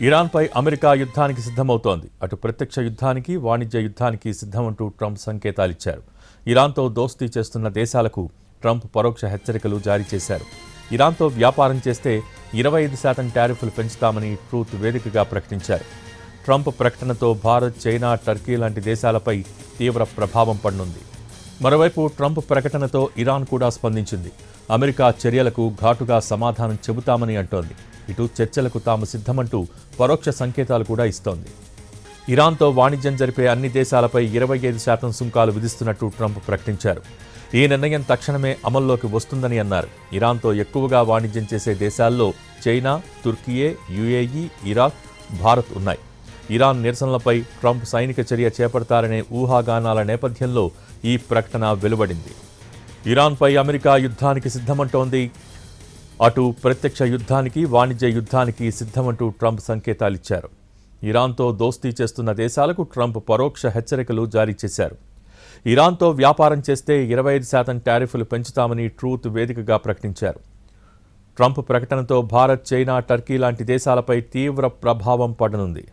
ఇరాన్పై America యుద్ధానికి సిద్ధమవుతోంది. అటు ప్రత్యక్ష యుద్ధానికి, వాణిజ్య యుద్ధానికి సిద్ధమంటూ ట్రంప్ సంకేతాలిచ్చారు. ఇరాన్తో దోస్తీ చేస్తున్న దేశాలకు ట్రంప్ పరోక్ష హెచ్చరికలు జారీ చేశారు. ఇరాన్తో వ్యాపారం చేస్తే 25% టారిఫ్లు పెంచుతామని ట్రూత్ వేదికగా ప్రకటించారు. ట్రంప్ ప్రకటనతో భారత్, చైనా, టర్కీ లాంటి దేశాలపై తీవ్ర ప్రభావం పడనుంది. మరోవైపు ట్రంప్ ప్రకటనతో ఇరాన్ కూడా స్పందించింది. అమెరికా చర్యలకు ఘాటుగా సమాధానం చెబుతామని అంటోంది. ఇటు చర్చలకు తాము సిద్ధమంటూ పరోక్ష సంకేతాలు కూడా ఇస్తోంది. ఇరాన్తో వాణిజ్యం జరిపే అన్ని దేశాలపై 25% సుంకాలు విధిస్తున్నట్టు ట్రంప్ ప్రకటించారు. ఈ నిర్ణయం తక్షణమే అమల్లోకి వస్తుందని అన్నారు. ఇరాన్తో ఎక్కువగా వాణిజ్యం చేసే దేశాల్లో China, Türkiye, UAE, Iraq, Bharat ఉన్నాయి. ఇరాన్ నిరసనలపై ట్రంప్ సైనిక చర్య చేపడతారనే ఊహాగానాల నేపథ్యంలో ఈ ప్రకటన వెలువడింది. ఇరాన్పై అమెరికా యుద్ధానికి సిద్ధమంటోంది. అటు ప్రత్యక్ష యుద్ధానికి, వాణిజ్య యుద్ధానికి సిద్ధమంటూ ట్రంప్ సంకేతాలిచ్చారు. ఇరాన్తో దోస్తీ చేస్తున్న దేశాలకు ట్రంప్ పరోక్ష హెచ్చరికలు జారీ చేశారు. ఇరాన్తో వ్యాపారం చేస్తే 25% టారిఫ్లు పెంచుతామని ట్రూత్ వేదికగా ప్రకటించారు. ట్రంప్ ప్రకటనతో భారత్, చైనా, టర్కీ లాంటి దేశాలపై తీవ్ర ప్రభావం పడనుంది.